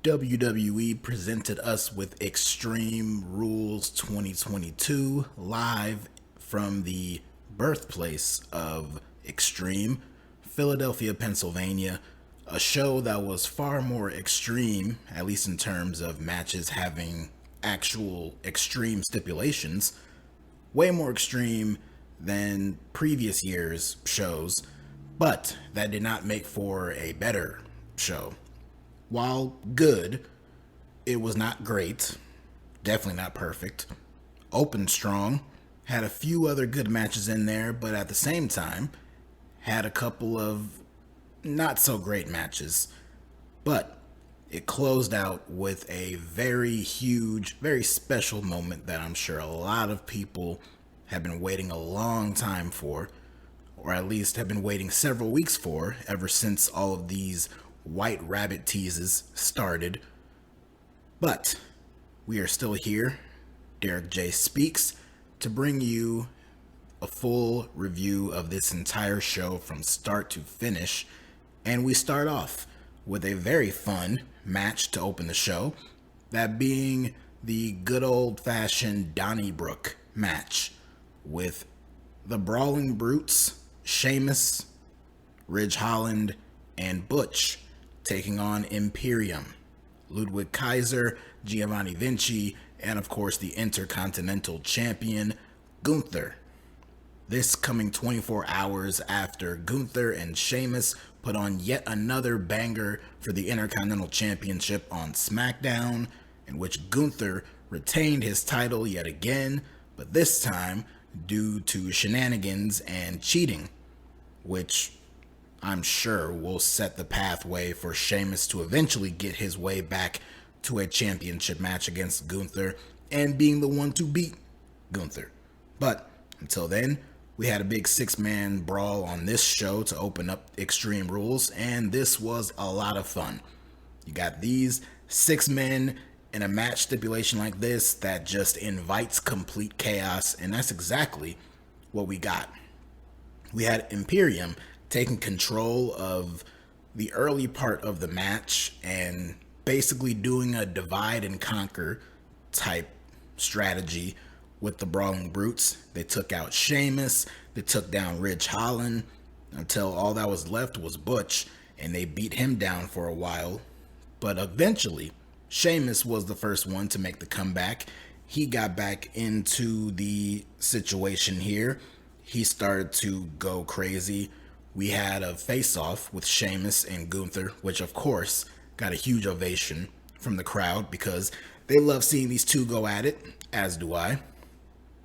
WWE presented us with Extreme Rules 2022 live from the birthplace of Extreme, Philadelphia, Pennsylvania. A show that was far more extreme, at least in terms of matches having actual extreme stipulations, way more extreme than previous year's shows, but that did not make for a better show. While good, it was not great, definitely not perfect. Opened strong, had a few other good matches in there, but at the same time, had a couple of not so great matches. But it closed out with a very huge, very special moment that I'm sure a lot of people have been waiting a long time for, or at least have been waiting several weeks for, ever since all of these White Rabbit teases started. But we are still here, DerekJ Speaks, to bring you a full review of this entire show from start to finish. And we start off with a very fun match to open the show, that being the good old-fashioned Donnybrook match with the Brawling Brutes, Sheamus, Ridge Holland, and Butch taking on Imperium, Ludwig Kaiser, Giovanni Vinci, and of course the Intercontinental Champion, Gunther. This coming 24 hours after Gunther and Sheamus put on yet another banger for the Intercontinental Championship on Smackdown, in which Gunther retained his title yet again, but this time due to shenanigans and cheating, which I'm sure will set the pathway for Sheamus to eventually get his way back to a championship match against Gunther and being the one to beat Gunther. But until then, we had a big six-man brawl on this show to open up Extreme Rules, and this was a lot of fun. You got these six men in a match stipulation like this that just invites complete chaos, and that's exactly what we got. We had Imperium taking control of the early part of the match and basically doing a divide and conquer type strategy with the Brawling Brutes. They took out Sheamus, they took down Ridge Holland, until all that was left was Butch, and they beat him down for a while. But eventually, Sheamus was the first one to make the comeback. He got back into the situation here. He started to go crazy. We had a face-off with Sheamus and Gunther, which of course got a huge ovation from the crowd because they love seeing these two go at it, as do I.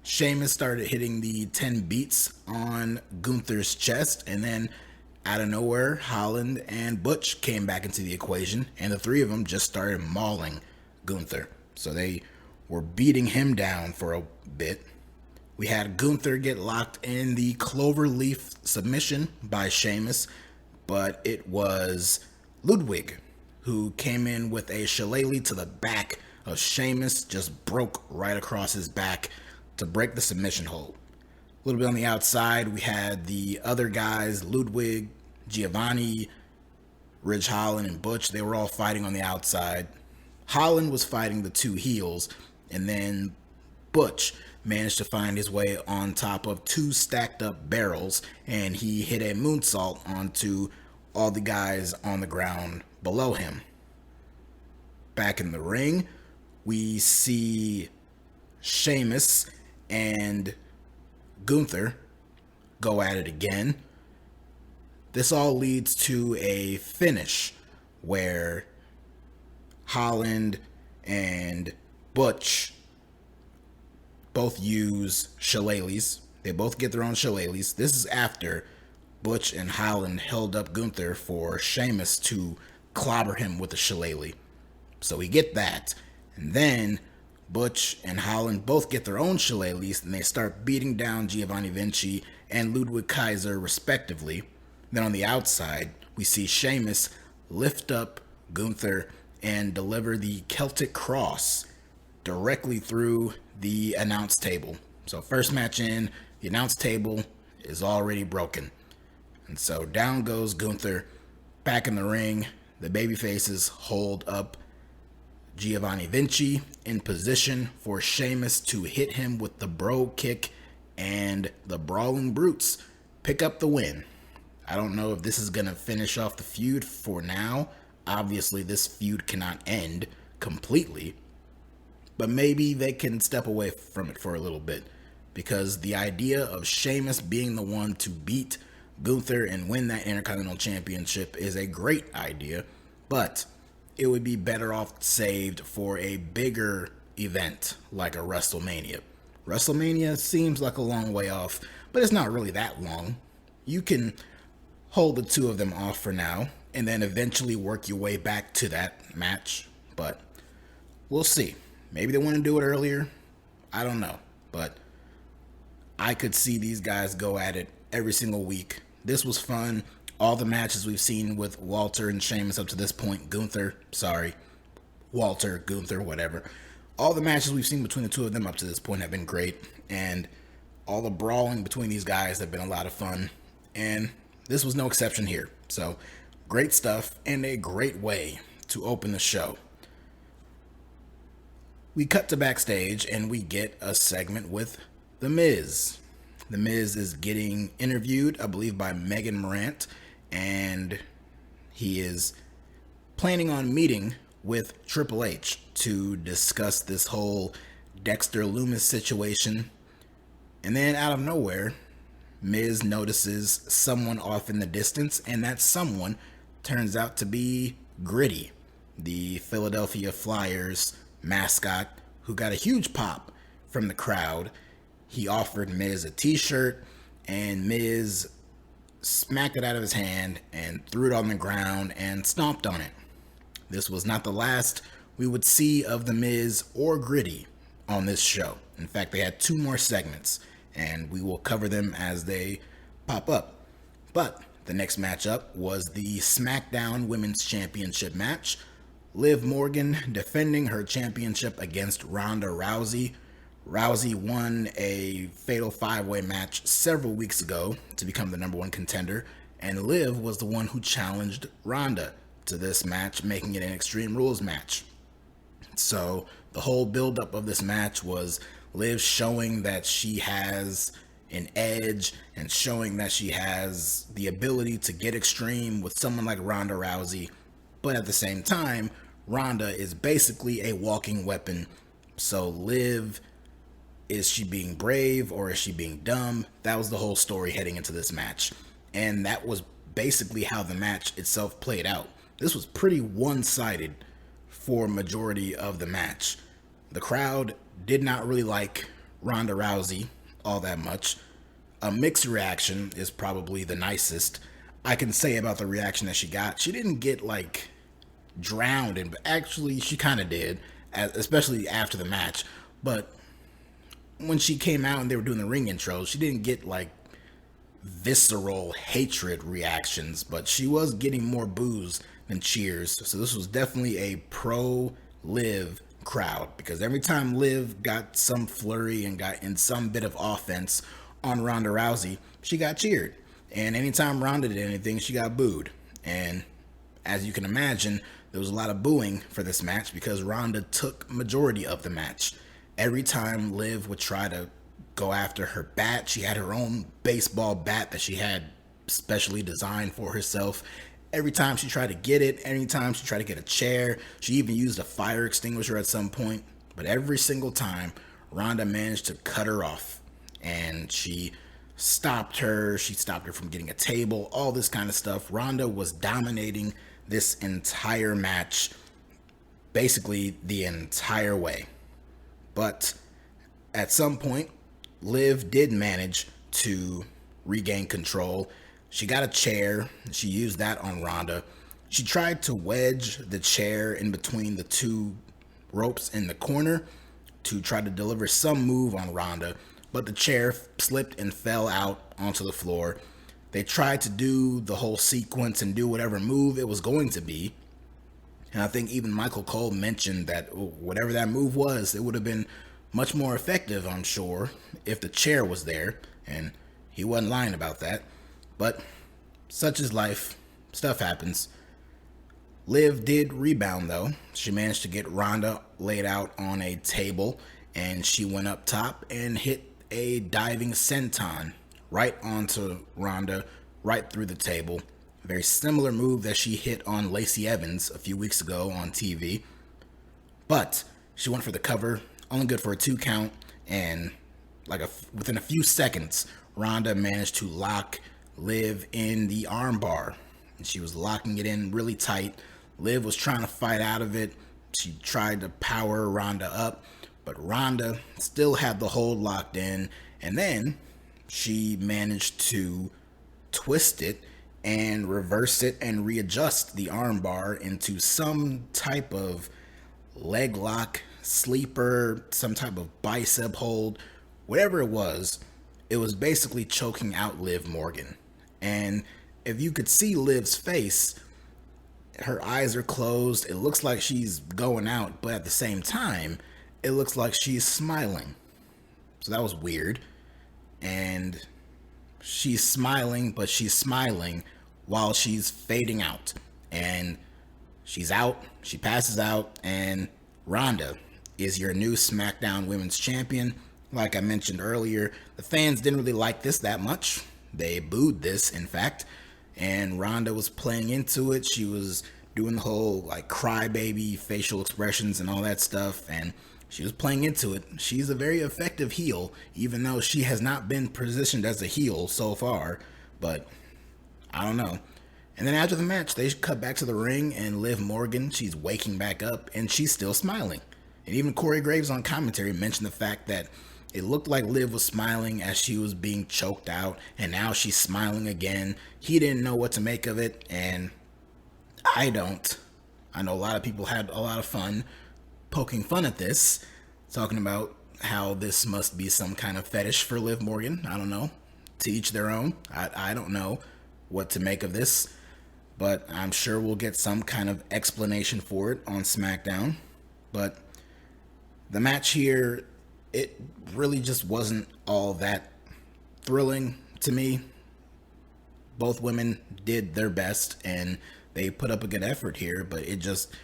Sheamus started hitting the 10 beats on Gunther's chest, and then out of nowhere, Holland and Butch came back into the equation, and the three of them just started mauling Gunther. So they were beating him down for a bit. We had Gunther get locked in the cloverleaf submission by Sheamus, but it was Ludwig who came in with a shillelagh to the back of Sheamus, just broke right across his back to break the submission hold. A little bit on the outside, we had the other guys, Ludwig, Giovanni, Ridge Holland, and Butch. They were all fighting on the outside. Holland was fighting the two heels, and then Butch managed to find his way on top of two stacked up barrels, and he hit a moonsault onto all the guys on the ground below him. Back in the ring, we see Sheamus and Gunther go at it again. This all leads to a finish where Holland and Butch both use shillelaghs. They both get their own shillelaghs. This is after Butch and Holland held up Gunther for Sheamus to clobber him with a shillelagh. So we get that. And then Butch and Holland both get their own shillelaghs, and they start beating down Giovanni Vinci and Ludwig Kaiser respectively. Then on the outside, we see Sheamus lift up Gunther and deliver the Celtic Cross directly through the announce table. So first match in, the announce table is already broken. And so down goes Gunther, back in the ring. The baby faces hold up Giovanni Vinci in position for Sheamus to hit him with the bro kick, and the Brawling Brutes pick up the win. I don't know if this is going to finish off the feud for now. Obviously, this feud cannot end completely, but maybe they can step away from it for a little bit, because the idea of Sheamus being the one to beat Gunther and win that Intercontinental Championship is a great idea, but it would be better off saved for a bigger event like a WrestleMania. WrestleMania seems like a long way off, but it's not really that long. You can hold the two of them off for now and then eventually work your way back to that match, but we'll see. Maybe they want to do it earlier. I don't know, but I could see these guys go at it every single week. This was fun. All the matches we've seen with Walter and Sheamus up to this point, Walter, Gunther, whatever. All the matches we've seen between the two of them up to this point have been great, and all the brawling between these guys have been a lot of fun, and this was no exception here. So, great stuff, and a great way to open the show. We cut to backstage, and we get a segment with The Miz. The Miz is getting interviewed, I believe, by Megan Morant, and he is planning on meeting with Triple H to discuss this whole Dexter Lumis situation. And then out of nowhere, Miz notices someone off in the distance, and that someone turns out to be Gritty, the Philadelphia Flyers mascot, who got a huge pop from the crowd. He offered Miz a t-shirt, and Miz smacked it out of his hand and threw it on the ground and stomped on it. This was not the last we would see of The Miz or Gritty on this show. In fact, they had 2 more segments, and we will cover them as they pop up. But the next matchup was the Smackdown Women's Championship match. Liv Morgan defending her championship against Ronda Rousey. Rousey won a fatal 5-way match several weeks ago to become the number 1 contender, and Liv was the one who challenged Ronda to this match, making it an Extreme Rules match. So the whole buildup of this match was Liv showing that she has an edge and showing that she has the ability to get extreme with someone like Ronda Rousey, but at the same time, Ronda is basically a walking weapon. So Liv, is she being brave or is she being dumb? That was the whole story heading into this match. And that was basically how the match itself played out. This was pretty one-sided for a majority of the match. The crowd did not really like Ronda Rousey all that much. A mixed reaction is probably the nicest I can say about the reaction that she got. She didn't get like drowned, and actually she kind of did, especially after the match. But when she came out and they were doing the ring intros, she didn't get like visceral hatred reactions, but she was getting more boos than cheers. So this was definitely a pro Liv crowd, because every time Liv got some flurry and got in some bit of offense on Ronda Rousey, she got cheered. And anytime Ronda did anything, she got booed. And as you can imagine, there was a lot of booing for this match because Ronda took majority of the match. Every time Liv would try to go after her bat, she had her own baseball bat that she had specially designed for herself. Every time she tried to get it, anytime she tried to get a chair, she even used a fire extinguisher at some point. But every single time, Ronda managed to cut her off. And she stopped her from getting a table, all this kind of stuff. Ronda was dominating this entire match, basically the entire way. But at some point, Liv did manage to regain control. She got a chair. She used that on Ronda. She tried to wedge the chair in between the 2 ropes in the corner to try to deliver some move on Ronda, but the chair slipped and fell out onto the floor. They tried to do the whole sequence and do whatever move it was going to be. And I think even Michael Cole mentioned that whatever that move was, it would have been much more effective, I'm sure, if the chair was there. And he wasn't lying about that. But such is life. Stuff happens. Liv did rebound though. She managed to get Ronda laid out on a table, and she went up top and hit a diving senton right onto Ronda, right through the table. A very similar move that she hit on Lacey Evans a few weeks ago on TV. But she went for the cover, only good for a 2 count, and within a few seconds, Ronda managed to lock Liv in the armbar. And she was locking it in really tight. Liv was trying to fight out of it. She tried to power Ronda up, but Ronda still had the hold locked in. And then she managed to twist it and reverse it and readjust the armbar into some type of leg lock, sleeper, some type of bicep hold, whatever it was basically choking out Liv Morgan. And if you could see Liv's face, her eyes are closed. It looks like she's going out, but at the same time, it looks like she's smiling. So that was weird. And she's smiling, but she's smiling while she's fading out. And she's out, she passes out, and Ronda is your new SmackDown Women's Champion. Like I mentioned earlier, the fans didn't really like this that much. They booed this, in fact. And Ronda was playing into it. She was doing the whole crybaby facial expressions and all that stuff, and she was playing into it. She's a very effective heel, even though she has not been positioned as a heel so far. But I don't know. And then after the match, they cut back to the ring, and Liv Morgan, she's waking back up, and she's still smiling. And even Corey Graves on commentary mentioned the fact that it looked like Liv was smiling as she was being choked out, and now she's smiling again. He didn't know what to make of it, and I don't. I know a lot of people had a lot of fun poking fun at this, talking about how this must be some kind of fetish for Liv Morgan. I don't know. To each their own. I don't know what to make of this, but I'm sure we'll get some kind of explanation for it on SmackDown. But the match here, it really just wasn't all that thrilling to me. Both women did their best and they put up a good effort here, but it just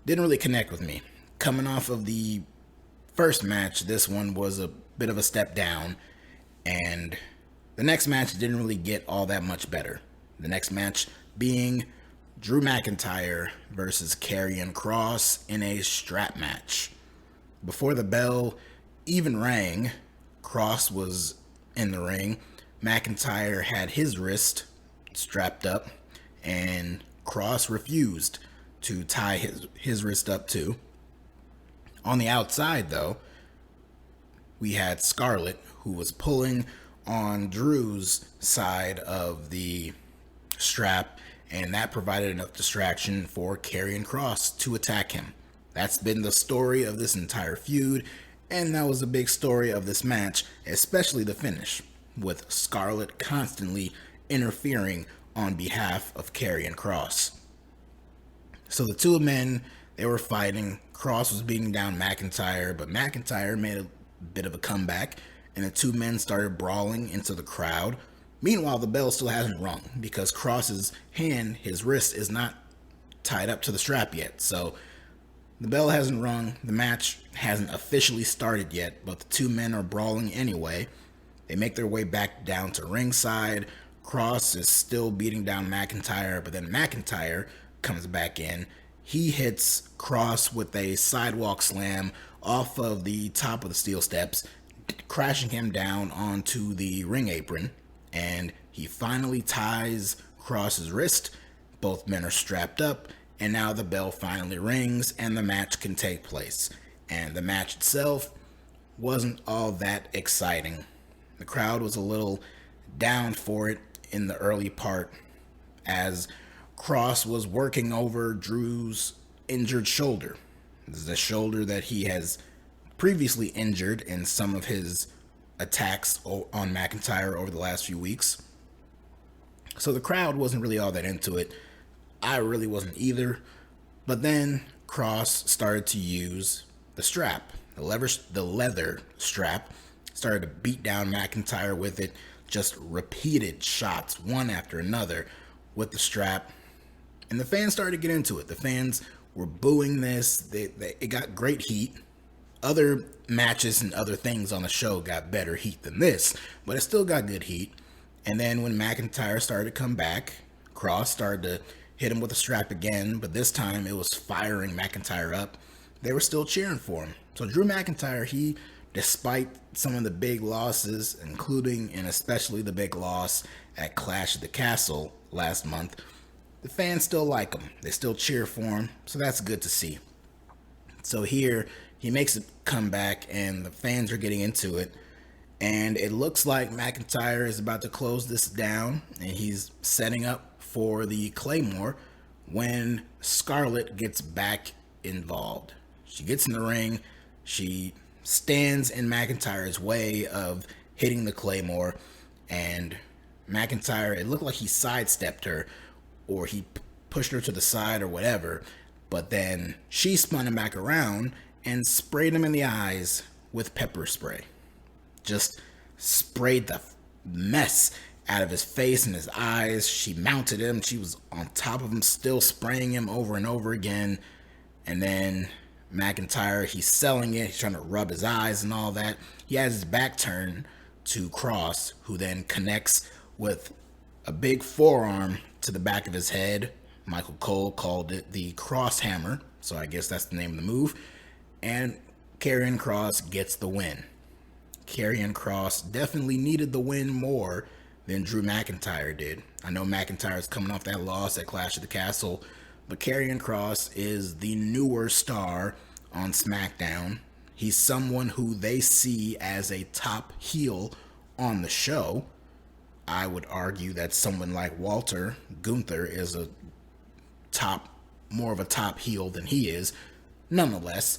didn't really connect with me. Coming off of the first match, this one was a bit of a step down, and the next match didn't really get all that much better. The next match being Drew McIntyre versus Karrion Kross in a strap match. Before the bell even rang, Kross was in the ring. McIntyre had his wrist strapped up, and Kross refused to tie his wrist up too. On the outside, though, we had Scarlett, who was pulling on Drew's side of the strap, and that provided enough distraction for Karrion Kross to attack him. That's been the story of this entire feud, and that was a big story of this match, especially the finish, with Scarlett constantly interfering on behalf of Karrion Kross. So the two men, they were fighting. Kross was beating down McIntyre, but McIntyre made a bit of a comeback, and the two men started brawling into the crowd. Meanwhile, the bell still hasn't rung because Kross's hand, his wrist, is not tied up to the strap yet. So the bell hasn't rung. The match hasn't officially started yet, but the two men are brawling anyway. They make their way back down to ringside. Kross is still beating down McIntyre, but then McIntyre comes back in. He hits Kross with a sidewalk slam off of the top of the steel steps, crashing him down onto the ring apron, and he finally ties Kross's wrist. Both men are strapped up, and now the bell finally rings and the match can take place. And the match itself wasn't all that exciting. The crowd was a little down for it in the early part as Kross was working over Drew's injured shoulder. This is a shoulder that he has previously injured in some of his attacks on McIntyre over the last few weeks. So the crowd wasn't really all that into it. I really wasn't either. But then Kross started to use the strap, the leather strap, started to beat down McIntyre with it, just repeated shots, one after another, with the strap. And the fans started to get into it. The fans were booing this. It got great heat. Other matches and other things on the show got better heat than this, but it still got good heat. And then when McIntyre started to come back, Kross started to hit him with a strap again, but this time it was firing McIntyre up. They were still cheering for him. So Drew McIntyre, despite some of the big losses, including and especially the big loss at Clash at the Castle last month, the fans still like him. They still cheer for him, so that's good to see. So here, he makes a comeback, and the fans are getting into it. And it looks like McIntyre is about to close this down, and he's setting up for the Claymore when Scarlett gets back involved. She gets in the ring. She stands in McIntyre's way of hitting the Claymore, and McIntyre, it looked like he sidestepped her, or he pushed her to the side or whatever, but then she spun him back around and sprayed him in the eyes with pepper spray. Just sprayed the mess out of his face and his eyes. She mounted him. She was on top of him, still spraying him over and over again. And then McIntyre, he's selling it. He's trying to rub his eyes and all that. He has his back turned to Kross, who then connects with a big forearm to the back of his head. Michael Cole called it the Kross Hammer, so I guess that's the name of the move. And Karrion Kross gets the win. Karrion Kross definitely needed the win more than Drew McIntyre did. I know McIntyre's coming off that loss at Clash of the Castle, but Karrion Kross is the newer star on Smackdown. He's someone who they see as a top heel on the show. I would argue that someone like Walter Gunther is more of a top heel than he is. Nonetheless,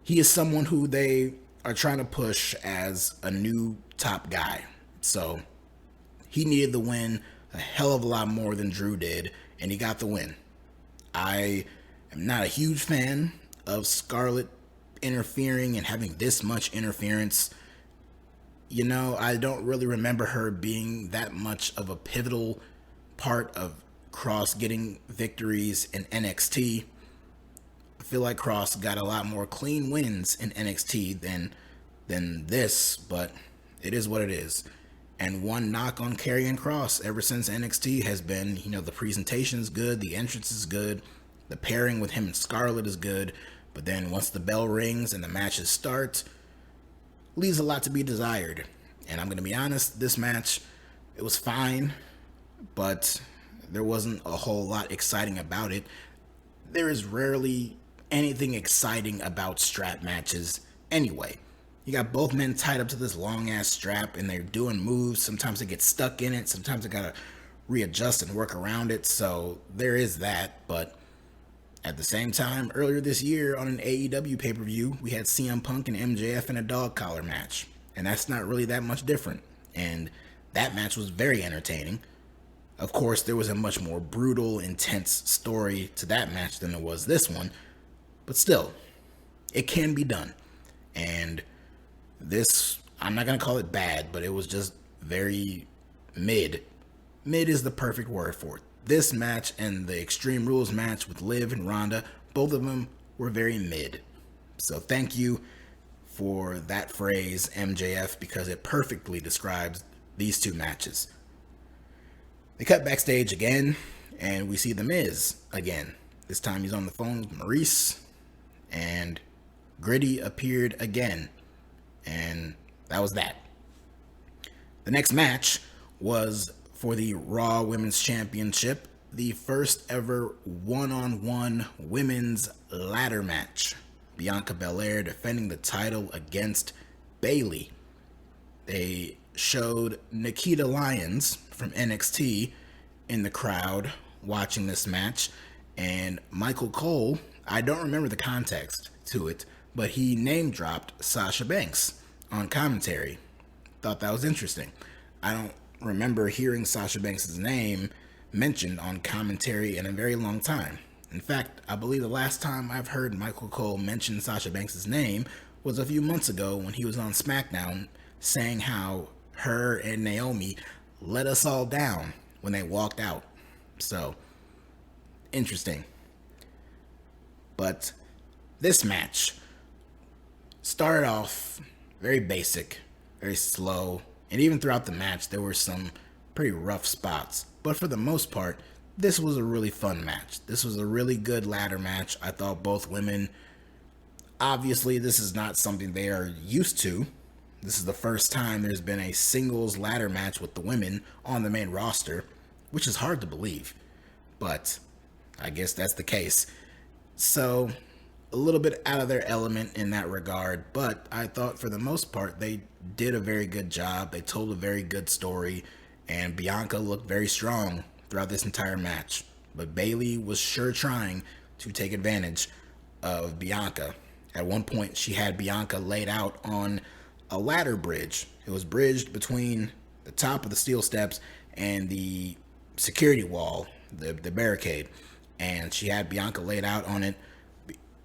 he is someone who they are trying to push as a new top guy. So he needed the win a hell of a lot more than Drew did, and he got the win. I am not a huge fan of Scarlett interfering and having this much interference. You know, I don't really remember her being that much of a pivotal part of Kross getting victories in NXT. I feel like Kross got a lot more clean wins in NXT than this, but it is what it is. And one knock on Karrion Kross ever since NXT has been, the presentation is good, the entrance is good, the pairing with him and Scarlett is good, but then once the bell rings and the matches start, leaves a lot to be desired. And I'm going to be honest, this match, it was fine, but there wasn't a whole lot exciting about it. There is rarely anything exciting about strap matches anyway. You got both men tied up to this long-ass strap, and they're doing moves. Sometimes they get stuck in it. Sometimes they got to readjust and work around it. So there is that, but at the same time, earlier this year on an AEW pay-per-view, we had CM Punk and MJF in a dog collar match. And that's not really that much different. And that match was very entertaining. Of course, there was a much more brutal, intense story to that match than there was this one. But still, it can be done. And this, I'm not going to call it bad, but it was just very mid. Mid is the perfect word for it. This match and the Extreme Rules match with Liv and Ronda, both of them were very mid. So thank you for that phrase, MJF, because it perfectly describes these two matches. They cut backstage again, and we see The Miz again. This time he's on the phone with Maurice, and Gritty appeared again, and that was that. The next match was for the Raw Women's Championship, the first ever one-on-one women's ladder match. Bianca Belair defending the title against Bayley. They showed Nikita Lyons from NXT in the crowd watching this match, and Michael Cole, I don't remember the context to it, but he name dropped Sasha Banks on commentary. Thought that was interesting. I don't remember hearing Sasha Banks' name mentioned on commentary in a very long time. In fact, I believe the last time I've heard Michael Cole mention Sasha Banks' name was a few months ago when he was on Smackdown saying how her and Naomi let us all down when they walked out. So interesting. But this match started off very basic, very slow, and even throughout the match there were some pretty rough spots. But for the most part, this was a really fun match. This was a really good ladder match. I thought both women, obviously this is not something they are used to. This is the first time there's been a singles ladder match with the women on the main roster, which is hard to believe, but I guess that's the case. So, a little bit out of their element in that regard, but I thought for the most part they did a very good job. They told a very good story, and Bianca looked very strong throughout this entire match. But Bayley was sure trying to take advantage of Bianca. At one point, she had Bianca laid out on a ladder bridge. It was bridged between the top of the steel steps and the security wall, the barricade, and she had Bianca laid out on it.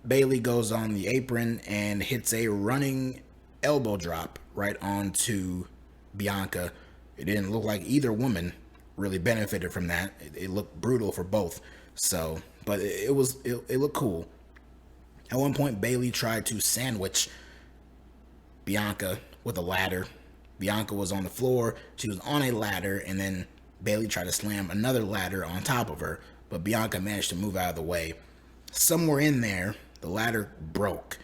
Bayley goes on the apron and hits a running elbow drop right onto Bianca. It didn't look like either woman really benefited from that. It looked brutal for both. So, but it looked cool. At one point, Bayley tried to sandwich Bianca with a ladder. Bianca was on the floor. She was on a ladder, and then Bayley tried to slam another ladder on top of her, but Bianca managed to move out of the way. Somewhere in there, the ladder broke,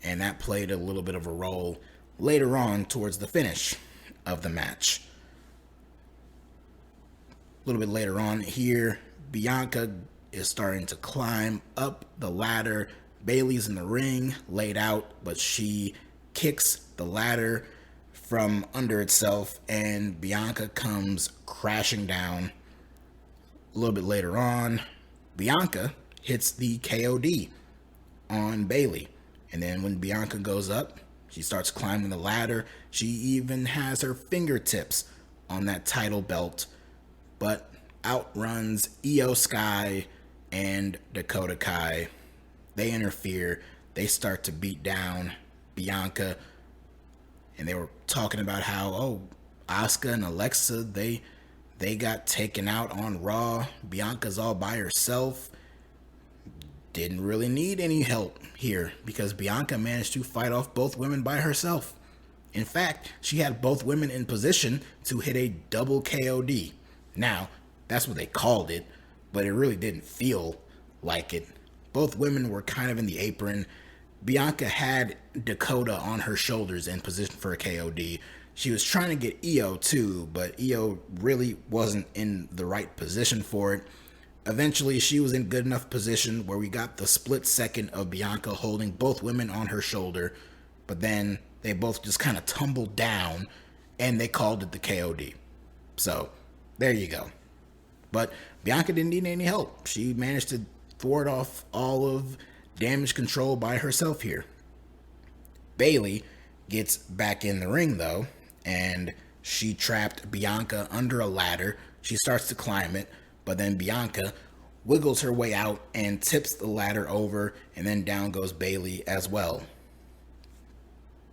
and that played a little bit of a role later on towards the finish of the match. A little bit later on here, Bianca is starting to climb up the ladder. Bayley's in the ring, laid out, but she kicks the ladder from under itself, and Bianca comes crashing down. A little bit later on, Bianca hits the KOD on Bayley, and then when Bianca goes up, she starts climbing the ladder. She even has her fingertips on that title belt, but outruns Io Sky and Dakota Kai. They interfere. They start to beat down Bianca, and they were talking about how, Asuka and Alexa, they got taken out on Raw. Bianca's all by herself. Didn't really need any help here because Bianca managed to fight off both women by herself. In fact, she had both women in position to hit a double KOD. Now, that's what they called it, but it really didn't feel like it. Both women were kind of in the apron. Bianca had Dakota on her shoulders in position for a KOD. She was trying to get Io too, but Io really wasn't in the right position for it. Eventually, she was in good enough position where we got the split second of Bianca holding both women on her shoulder, but then they both just kind of tumbled down, and they called it the KOD. So, there you go. But Bianca didn't need any help. She managed to thwart off all of Damage Control by herself here. Bayley gets back in the ring, though, and she trapped Bianca under a ladder. She starts to climb it, but then Bianca wiggles her way out and tips the ladder over, and then down goes Bayley as well.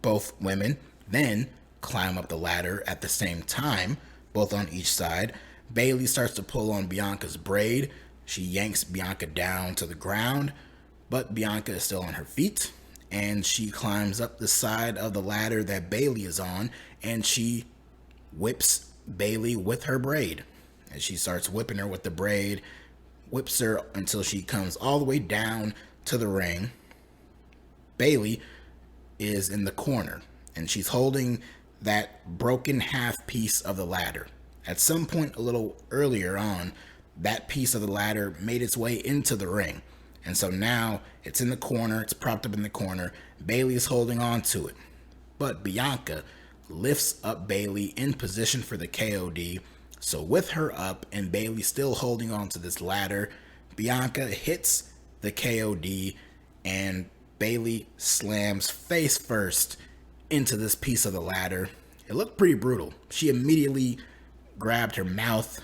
Both women then climb up the ladder at the same time, both on each side. Bayley starts to pull on Bianca's braid. She yanks Bianca down to the ground, but Bianca is still on her feet, and she climbs up the side of the ladder that Bayley is on, and she whips Bayley with her braid. And she starts whipping her with the braid, whips her until she comes all the way down to the ring. Bayley is in the corner, and she's holding that broken half piece of the ladder. At some point a little earlier on, that piece of the ladder made its way into the ring. And so now it's in the corner, it's propped up in the corner. Bayley is holding on to it. But Bianca lifts up Bayley in position for the KOD. So with her up and Bayley still holding on to this ladder, Bianca hits the KOD and Bayley slams face first into this piece of the ladder. It looked pretty brutal. She immediately grabbed her mouth.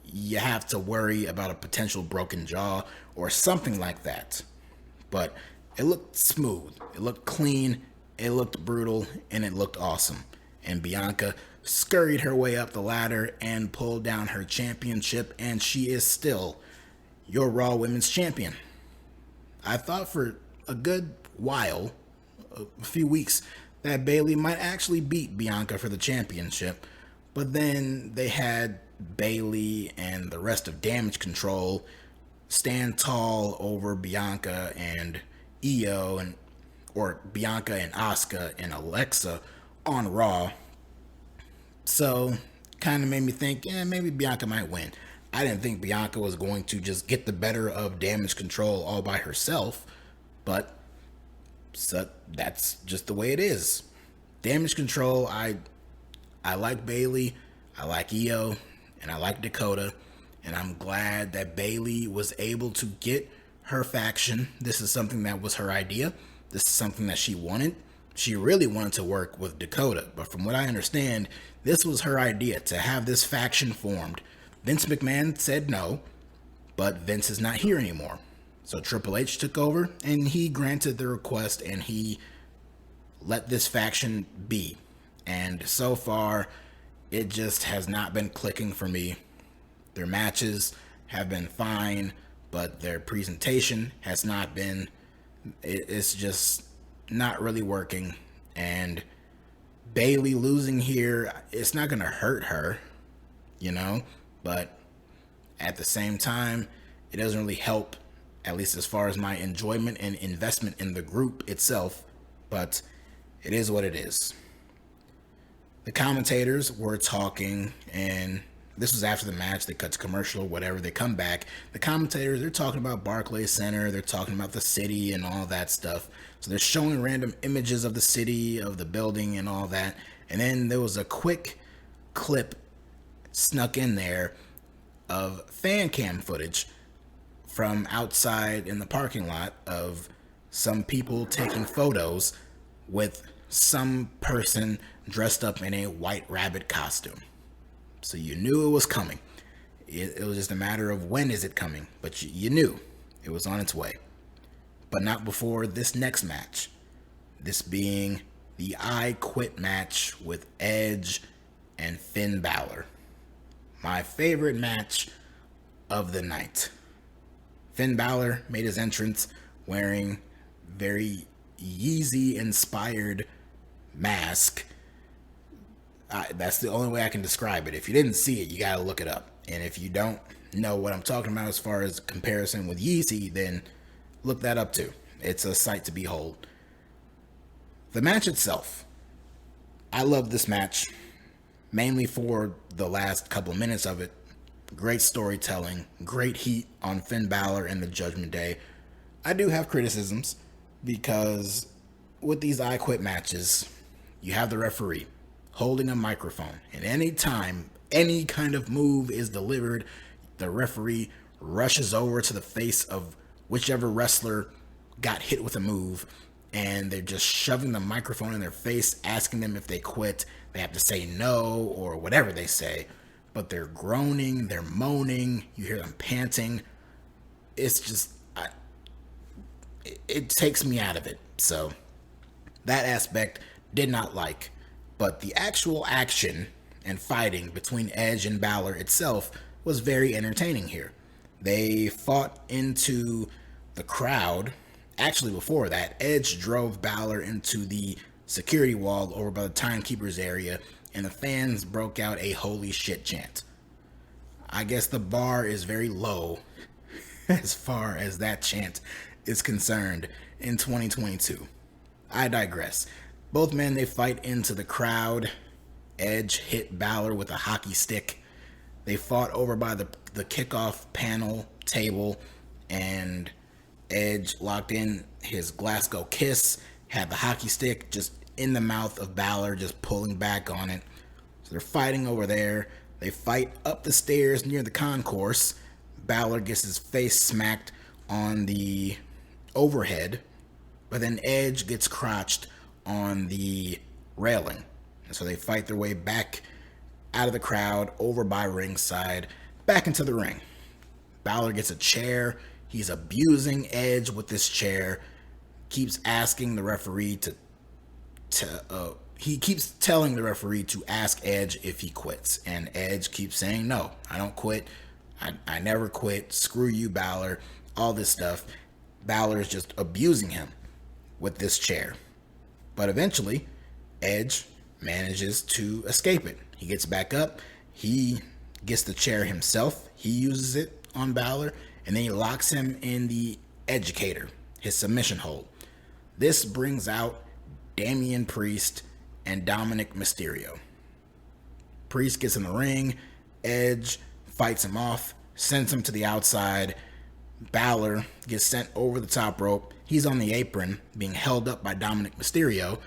You have to worry about a potential broken jaw or something like that. But it looked smooth, it looked clean, it looked brutal, and it looked awesome. And Bianca scurried her way up the ladder and pulled down her championship, and she is still your Raw Women's Champion. I thought for a good while, a few weeks, that Bayley might actually beat Bianca for the championship, but then they had Bayley and the rest of Damage Control stand tall over Bianca and Io, or Bianca and Asuka and Alexa on Raw. So kind of made me think, maybe Bianca might win. I didn't think Bianca was going to just get the better of Damage Control all by herself, but so that's just the way it is. Damage Control, I like Bayley, I like Io, and I like Dakota, and I'm glad that Bayley was able to get her faction. This is something that was her idea. This is something that she wanted. She really wanted to work with Dakota, but from what I understand, this was her idea, to have this faction formed. Vince McMahon said no, but Vince is not here anymore. So Triple H took over, and he granted the request, and he let this faction be. And so far, it just has not been clicking for me. Their matches have been fine, but their presentation has not been. It's just not really working. And Bayley losing here, it's not going to hurt her, but at the same time, it doesn't really help, at least as far as my enjoyment and investment in the group itself, but it is what it is. The commentators were talking, and this was after the match. They cut to commercial, whatever. They come back. The commentators, they're talking about Barclays Center. They're talking about the city and all that stuff. So they're showing random images of the city, of the building and all that. And then there was a quick clip snuck in there of fan cam footage from outside in the parking lot of some people taking photos with some person dressed up in a white rabbit costume. So you knew it was coming. It was just a matter of when is it coming, but you knew it was on its way. But not before this next match. This being the I Quit match with Edge and Finn Bálor. My favorite match of the night. Finn Bálor made his entrance wearing very Yeezy-inspired mask. That's the only way I can describe it. If you didn't see it, you gotta look it up. And if you don't know what I'm talking about as far as comparison with Yeezy, then look that up too. It's a sight to behold. The match itself, I love this match, mainly for the last couple of minutes of it. Great storytelling, great heat on Finn Bálor and the Judgment Day. I do have criticisms because with these I Quit matches, you have the referee holding a microphone, and any time any kind of move is delivered, the referee rushes over to the face of whichever wrestler got hit with a move, and they're just shoving the microphone in their face, asking them if they quit. They have to say no or whatever they say, but they're groaning, they're moaning, you hear them panting. It's just, it takes me out of it. So that aspect did not like. But the actual action and fighting between Edge and Bálor itself was very entertaining here. They fought into the crowd. Actually, before that, Edge drove Bálor into the security wall over by the timekeeper's area, and the fans broke out a holy shit chant. I guess the bar is very low as far as that chant is concerned in 2022. I digress. Both men, they fight into the crowd. Edge hit Bálor with a hockey stick. They fought over by the kickoff panel table, and Edge locked in his Glasgow kiss, had the hockey stick just in the mouth of Bálor, just pulling back on it. So they're fighting over there. They fight up the stairs near the concourse. Bálor gets his face smacked on the overhead, but then Edge gets crotched on the railing. And so they fight their way back out of the crowd, over by ringside, back into the ring. Bálor gets a chair. He's abusing Edge with this chair. Keeps asking the referee he keeps telling the referee to ask Edge if he quits. And Edge keeps saying, no, I don't quit. I never quit. Screw you, Bálor. All this stuff. Bálor is just abusing him with this chair. But eventually, Edge manages to escape it. He gets back up. He gets the chair himself. He uses it on Bálor, and then he locks him in the Educator, his submission hold. This brings out Damian Priest and Dominic Mysterio. Priest gets in the ring. Edge fights him off, sends him to the outside. Bálor gets sent over the top rope. He's on the apron, being held up by Dominic Mysterio.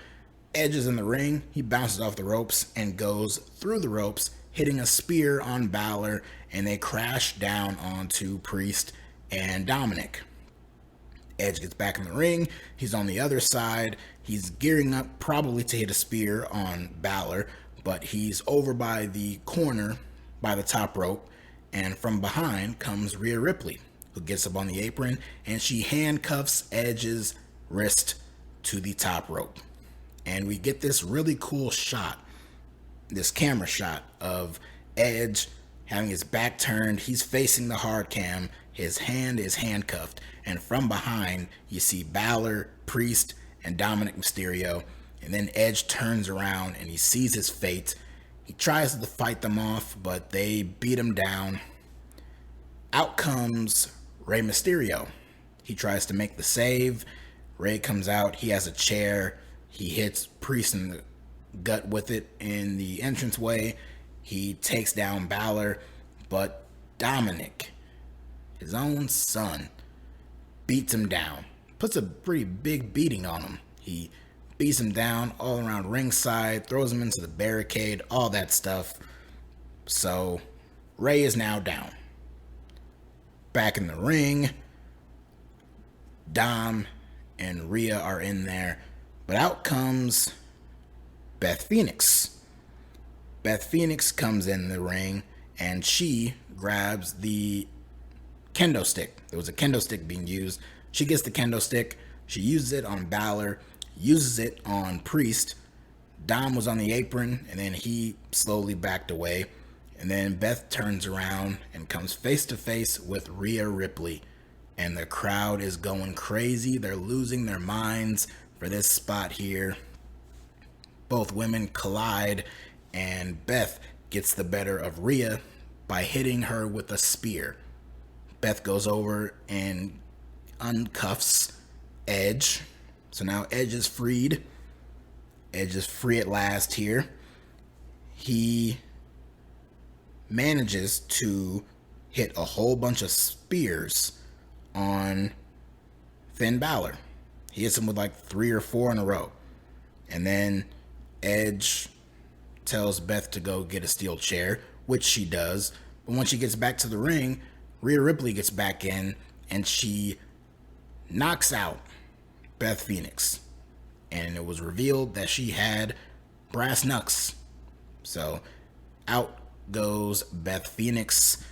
Edge is in the ring. He bounces off the ropes and goes through the ropes, hitting a spear on Bálor, and they crash down onto Priest and Dominic. Edge gets back in the ring. He's on the other side. He's gearing up probably to hit a spear on Bálor, but he's over by the corner by the top rope, and from behind comes Rhea Ripley, who gets up on the apron, and she handcuffs Edge's wrist to the top rope. And we get this really cool shot, this camera shot of Edge having his back turned. He's facing the hard cam. His hand is handcuffed. And from behind, you see Bálor, Priest, and Dominic Mysterio. And then Edge turns around and he sees his fate. He tries to fight them off, but they beat him down. Out comes Rey Mysterio. He tries to make the save. Rey comes out. He has a chair. He hits Priest in the gut with it in the entranceway. He takes down Bálor, but Dominic, his own son, beats him down. Puts a pretty big beating on him. He beats him down all around ringside, throws him into the barricade, all that stuff. So Rey is now down. Back in the ring, Dom and Rhea are in there, but out comes Beth Phoenix. Beth Phoenix comes in the ring and she grabs the kendo stick. There was a kendo stick being used. She gets the kendo stick. She uses it on Bálor, uses it on Priest. Dom was on the apron and then he slowly backed away. And then Beth turns around and comes face to face with Rhea Ripley. And the crowd is going crazy. They're losing their minds for this spot here. Both women collide and Beth gets the better of Rhea by hitting her with a spear. Beth goes over and uncuffs Edge. So now Edge is freed. Edge is free at last here. He manages to hit a whole bunch of spears on Finn Bálor. He hits him with like 3 or 4 in a row. And then Edge tells Beth to go get a steel chair, which she does. But when she gets back to the ring, Rhea Ripley gets back in and she knocks out Beth Phoenix. And it was revealed that she had brass knucks. So out goes Beth Phoenix.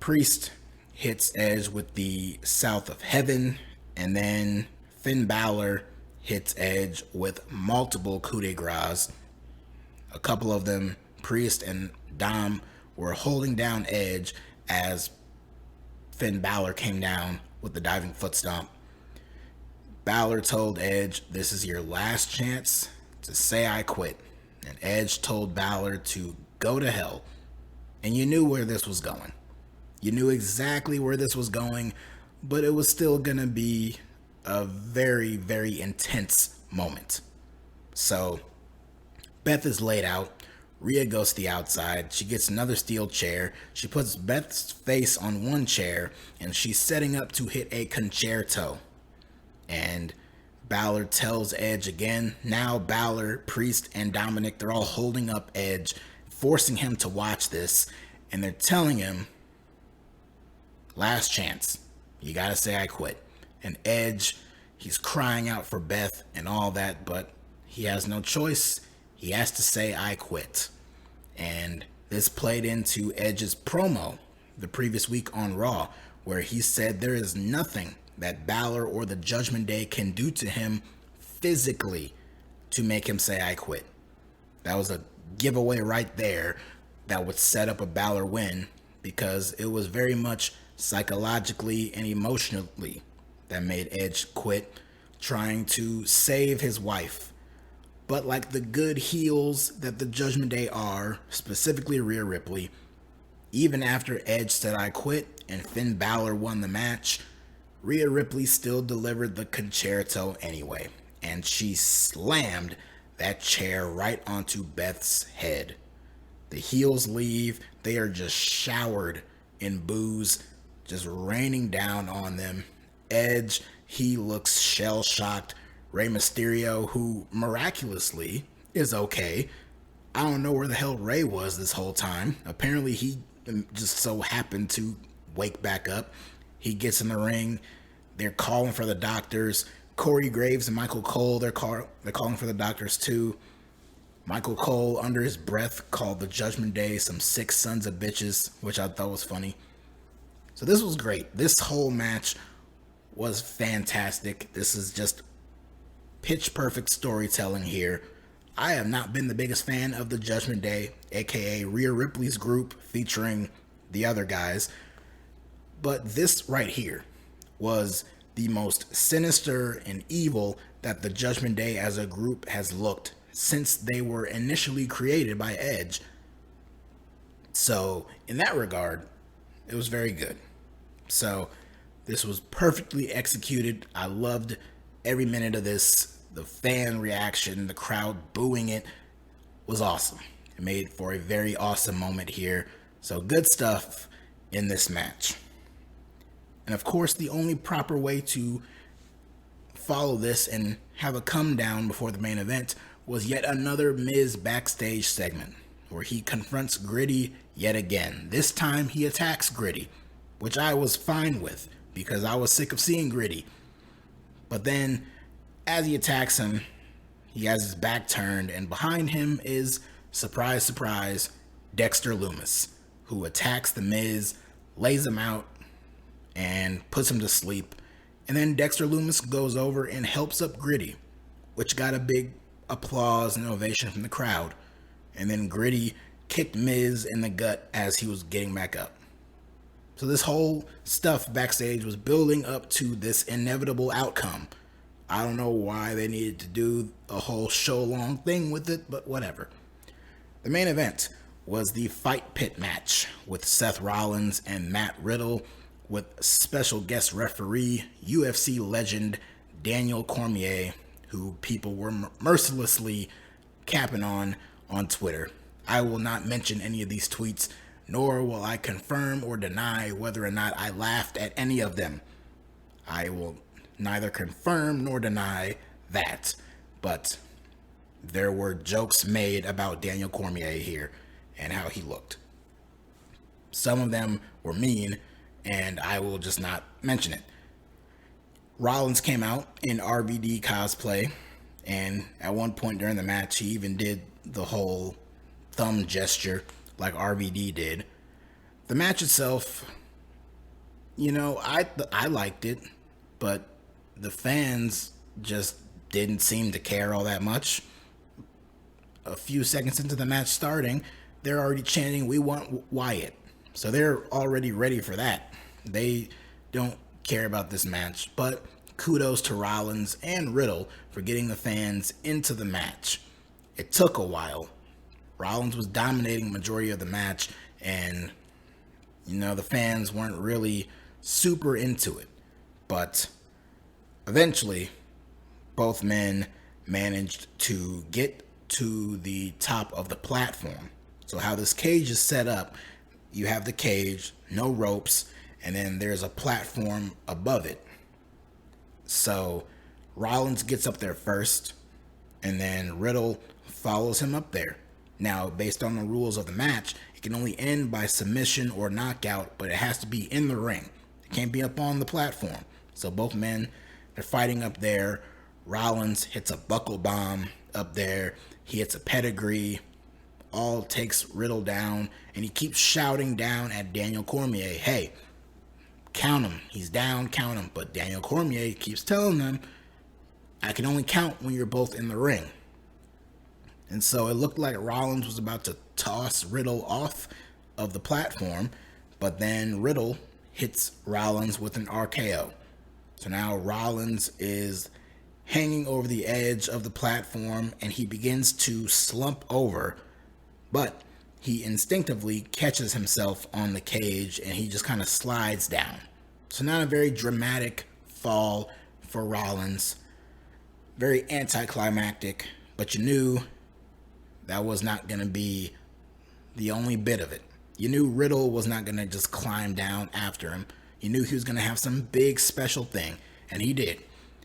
Priest hits Edge with the South of Heaven, and then Finn Bálor hits Edge with multiple coup de grace. A couple of them, Priest and Dom, were holding down Edge as Finn Bálor came down with the diving foot stomp. Bálor told Edge, "This is your last chance to say I quit." And Edge told Bálor to go to hell. And you knew where this was going. You knew exactly where this was going, but it was still going to be a very, very intense moment. So Beth is laid out. Rhea goes to the outside. She gets another steel chair. She puts Beth's face on one chair, and she's setting up to hit a concerto. And Bálor tells Edge again. Now Bálor, Priest, and Dominic, they're all holding up Edge, forcing him to watch this. And they're telling him, last chance. You gotta say I quit. And Edge, he's crying out for Beth and all that, but he has no choice. He has to say I quit. And this played into Edge's promo the previous week on Raw, where he said there is nothing that Bálor or the Judgment Day can do to him physically to make him say I quit. That was a giveaway right there that would set up a Bálor win, because it was very much psychologically and emotionally that made Edge quit trying to save his wife. But like the good heels that the Judgment Day are, specifically Rhea Ripley, even after Edge said I quit and Finn Balor won the match, Rhea Ripley still delivered the concerto anyway, and she slammed that chair right onto Beth's head. The heels leave, they are just showered in boos, just raining down on them. Edge, he looks shell-shocked. Rey Mysterio, who miraculously is okay. I don't know where the hell Rey was this whole time. Apparently he just so happened to wake back up. He gets in the ring. They're calling for the doctors. Corey Graves and Michael Cole, they're calling for the doctors too. Michael Cole, under his breath, called the Judgment Day some sick sons of bitches, which I thought was funny. So this was great. This whole match was fantastic. This is just pitch perfect storytelling here. I have not been the biggest fan of the Judgment Day, aka Rhea Ripley's group featuring the other guys, but this right here was the most sinister and evil that the Judgment Day as a group has looked since they were initially created by Edge. So in that regard, it was very good. So this was perfectly executed. I loved every minute of this. The fan reaction, the crowd booing it was awesome. It made for a very awesome moment here. So good stuff in this match. And of course, the only proper way to follow this and have a come down before the main event was yet another Miz backstage segment where he confronts Gritty yet again. This time he attacks Gritty, which I was fine with because I was sick of seeing Gritty. But then as he attacks him, he has his back turned, and behind him is, surprise, surprise, Dexter Lumis, who attacks The Miz, lays him out, and puts him to sleep. And then Dexter Lumis goes over and helps up Gritty, which got a big applause and ovation from the crowd. And then Gritty kicked Miz in the gut as he was getting back up. So this whole stuff backstage was building up to this inevitable outcome. I don't know why they needed to do a whole show-long thing with it, but whatever. The main event was the Fight Pit match with Seth Rollins and Matt Riddle, with special guest referee, UFC legend Daniel Cormier, who people were mercilessly capping on Twitter. I will not mention any of these tweets, nor will I confirm or deny whether or not I laughed at any of them. I will neither confirm nor deny that, but there were jokes made about Daniel Cormier here and how he looked. Some of them were mean, and I will just not mention it. Rollins came out in RVD cosplay, and at one point during the match, he even did the whole thumb gesture like RVD did. The match itself, I liked it, but the fans just didn't seem to care all that much. A few seconds into the match starting, they're already chanting, "We want Wyatt." So they're already ready for that. They don't care about this match, but kudos to Rollins and Riddle for getting the fans into the match. It took a while. Rollins was dominating majority of the match, and the fans weren't really super into it. But eventually, both men managed to get to the top of the platform. So how this cage is set up, you have the cage, no ropes, and then there's a platform above it. So Rollins gets up there first, and then Riddle follows him up there. Now, based on the rules of the match, it can only end by submission or knockout, but it has to be in the ring. It can't be up on the platform. So both men, they're fighting up there. Rollins hits a buckle bomb up there. He hits a pedigree. All takes Riddle down, and he keeps shouting down at Daniel Cormier, "Hey, count him. He's down, count him." But Daniel Cormier keeps telling them, "I can only count when you're both in the ring." And so it looked like Rollins was about to toss Riddle off of the platform, But then Riddle hits Rollins with an RKO. So now Rollins is hanging over the edge of the platform and he begins to slump over, but he instinctively catches himself on the cage and he just kind of slides down. So not a very dramatic fall for Rollins, very anticlimactic, but you knew that was not going to be the only bit of it. You knew Riddle was not going to just climb down after him. You knew he was going to have some big special thing, and he did.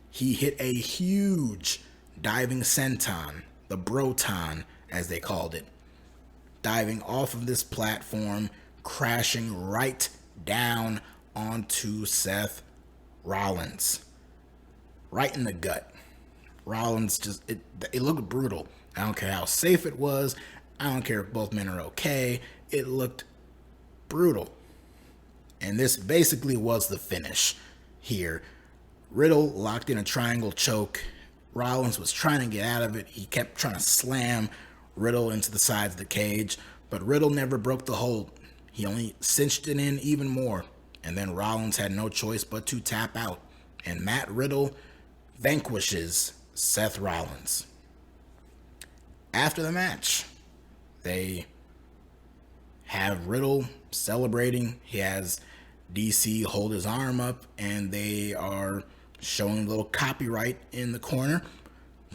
He hit a huge diving senton, the Broton as they called it, diving off of this platform, crashing right down onto Seth Rollins, right in the gut. Rollins just, it looked brutal. I don't care how safe it was. I don't care if both men are okay. It looked brutal. And this basically was the finish here. Riddle locked in a triangle choke. Rollins was trying to get out of it. He kept trying to slam Riddle into the sides of the cage, but Riddle never broke the hold. He only cinched it in even more. And then Rollins had no choice but to tap out. And Matt Riddle vanquishes Seth Rollins. After the match, they have Riddle celebrating. He has DC hold his arm up and they are showing a little copyright in the corner.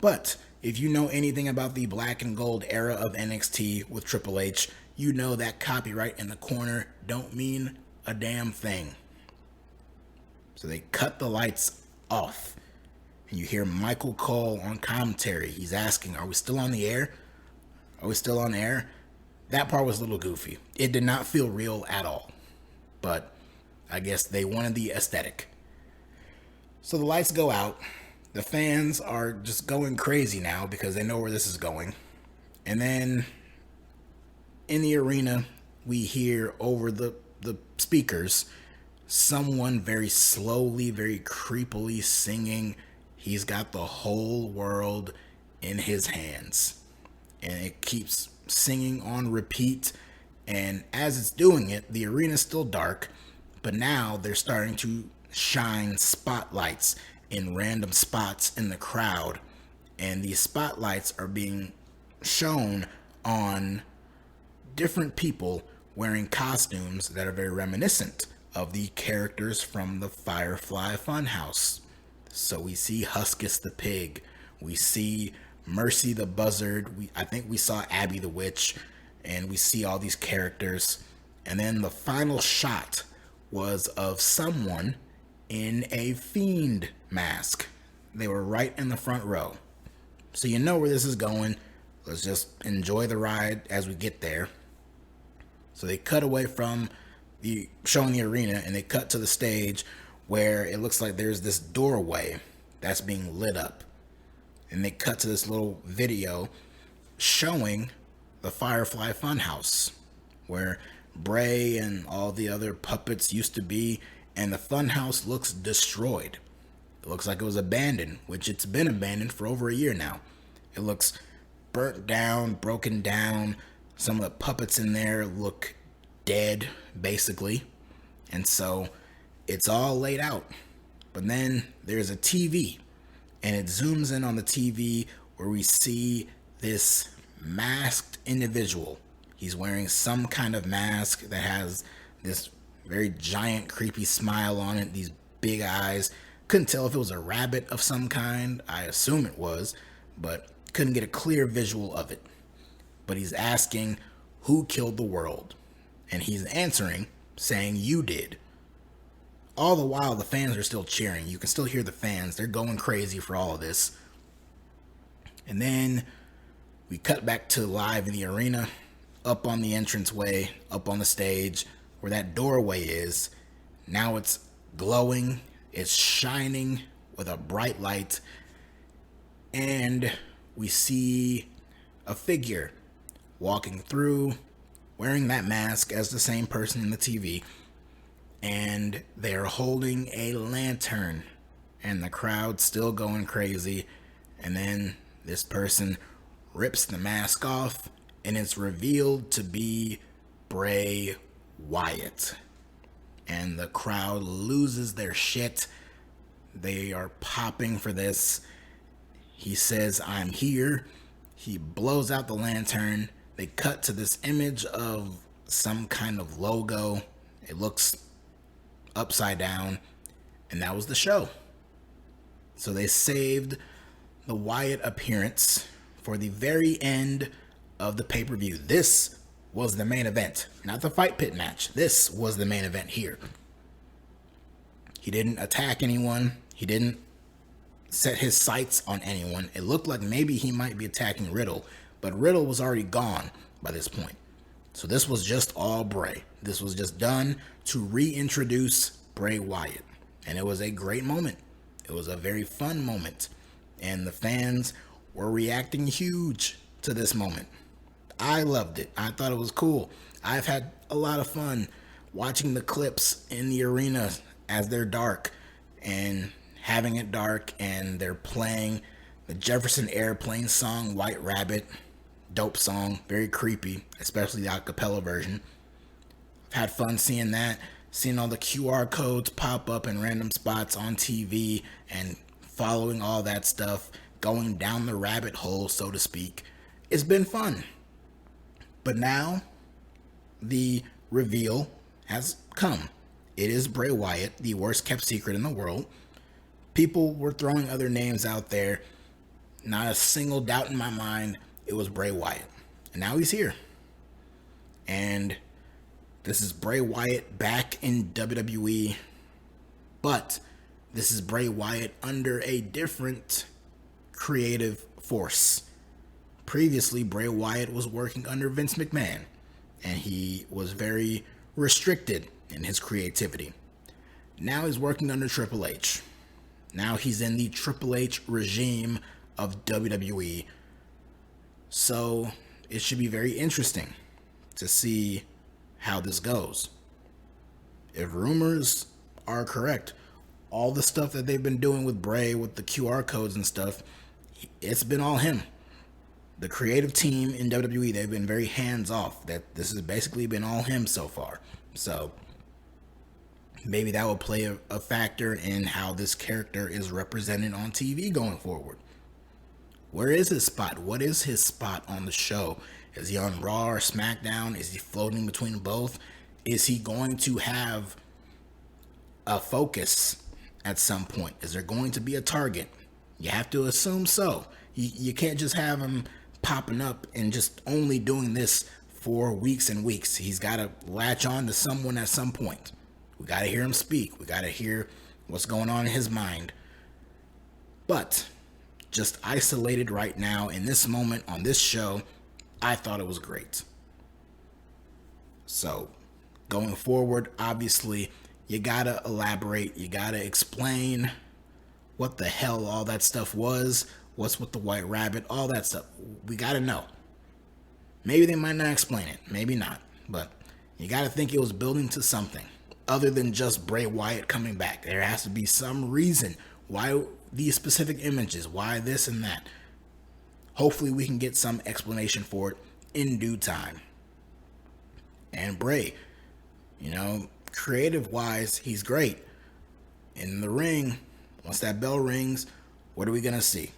But if you know anything about the black and gold era of NXT with Triple H, you know that copyright in the corner don't mean a damn thing. So they cut the lights off. And you hear Michael Cole on commentary. He's asking, are we still on the air? Are we still on air? That part was a little goofy. It did not feel real at all. But I guess they wanted the aesthetic. So the lights go out. The fans are just going crazy now because they know where this is going. And then in the arena, we hear over the speakers someone very slowly, very creepily singing, "He's got the whole world in his hands." And it keeps singing on repeat. And as it's doing it, the arena's still dark, but now they're starting to shine spotlights in random spots in the crowd. And these spotlights are being shown on different people wearing costumes that are very reminiscent of the characters from the Firefly Funhouse. So we see Huskus the Pig. We see Mercy the Buzzard. I think we saw Abby the Witch. And we see all these characters. And then the final shot was of someone in a Fiend mask. They were right in the front row. So you know where this is going. Let's just enjoy the ride as we get there. So they cut away from showing the arena and they cut to the stage where it looks like there's this doorway that's being lit up. And they cut to this little video showing the Firefly Funhouse where Bray and all the other puppets used to be, and the Funhouse looks destroyed. It looks like it was abandoned, which it's been abandoned for over a year now. It looks burnt down, broken down. Some of the puppets in there look dead, basically. And so it's all laid out. But then there's a TV, and it zooms in on the TV where we see this masked individual. He's wearing some kind of mask that has this very giant, creepy smile on it, these big eyes. Couldn't tell if it was a rabbit of some kind. I assume it was, but couldn't get a clear visual of it. But he's asking, who killed the world? And he's answering, saying, you did. All the while, the fans are still cheering. You can still hear the fans. They're going crazy for all of this. And then we cut back to live in the arena, up on the entranceway, up on the stage, where that doorway is. Now it's glowing. It's shining with a bright light. And we see a figure walking through, wearing that mask as the same person in the TV. And they're holding a lantern. And the crowd's still going crazy. And then this person rips the mask off, and it's revealed to be Bray Wyatt. and the crowd loses their shit. They are popping for this. He says, "I'm here." He blows out the lantern. They cut to this image of some kind of logo. It looks upside down, and that was the show. So they saved the Wyatt appearance for the very end of the pay-per-view. This was the main event, not the fight pit match. This was the main event here. He didn't attack anyone. He didn't set his sights on anyone. It looked like maybe he might be attacking Riddle, but Riddle was already gone by this point. So this was just all Bray. This was just done to reintroduce Bray Wyatt. And it was a great moment. It was a very fun moment. And the fans were reacting huge to this moment. I loved it. I thought it was cool. I've had a lot of fun watching the clips in the arena as they're dark and having it dark, and they're playing the Jefferson Airplane song, White Rabbit. Dope song, very creepy, especially the acapella version. I've had fun seeing that, seeing all the QR codes pop up in random spots on TV and following all that stuff, going down the rabbit hole, so to speak. It's been fun. But now, the reveal has come. It is Bray Wyatt, the worst kept secret in the world. People were throwing other names out there. Not a single doubt in my mind, it was Bray Wyatt. And now he's here. And this is Bray Wyatt back in WWE. But this is Bray Wyatt under a different creative force. Previously, Bray Wyatt was working under Vince McMahon, and he was very restricted in his creativity. Now he's working under Triple H. Now he's in the Triple H regime of WWE. So it should be very interesting to see how this goes. If rumors are correct, all the stuff that they've been doing with Bray, with the QR codes and stuff, it's been all him. The creative team in WWE, they've been very hands-off. That this has basically been all him so far. So maybe that will play a factor in how this character is represented on TV going forward. Where is his spot? What is his spot on the show? Is he on Raw or Smackdown? Is he floating between both? Is he going to have a focus at some point? Is there going to be a target? You have to assume so. You can't just have him popping up and just only doing this for weeks and weeks. He's got to latch on to someone at some point. We got to hear him speak. We got to hear what's going on in his mind. But just isolated right now in this moment on this show, I thought it was great. So going forward, obviously, you got to elaborate. You got to explain what the hell all that stuff was. What's with the White Rabbit, all that stuff. We got to know. Maybe they might not explain it. Maybe not. But you got to think it was building to something other than just Bray Wyatt coming back. There has to be some reason why these specific images, why this and that. Hopefully we can get some explanation for it in due time. And Bray, creative-wise, he's great. In the ring, once that bell rings, what are we going to see?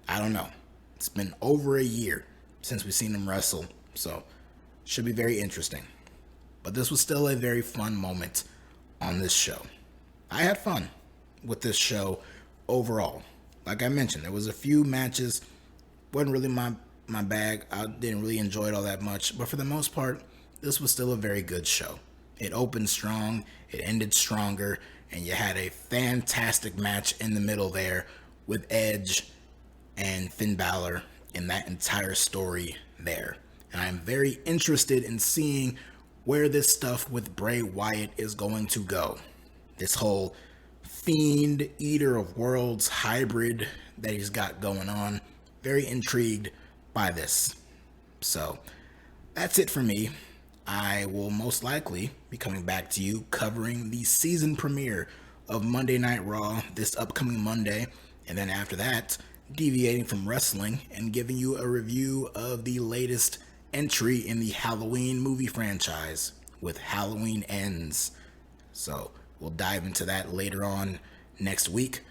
I don't know. It's been over a year since we've seen him wrestle, so should be very interesting. But this was still a very fun moment on this show. I had fun with this show overall. Like I mentioned, there was a few matches, wasn't really my bag. I didn't really enjoy it all that much, but for the most part, this was still a very good show. It opened strong, it ended stronger, and you had a fantastic match in the middle there with Edge and Finn Bálor in that entire story there. And I'm very interested in seeing where this stuff with Bray Wyatt is going to go. This whole Fiend, Eater of Worlds hybrid that he's got going on. Very intrigued by this. So that's it for me. I will most likely be coming back to you covering the season premiere of Monday Night Raw this upcoming Monday. And then after that, deviating from wrestling and giving you a review of the latest entry in the Halloween movie franchise with Halloween Ends. So we'll dive into that later on next week.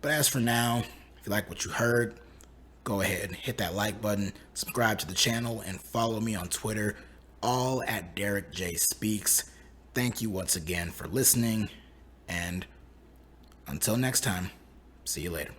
But as for now, if you like what you heard, go ahead and hit that like button, subscribe to the channel, and follow me on Twitter, all at DerekJ Speaks. Thank you once again for listening, and until next time, see you later.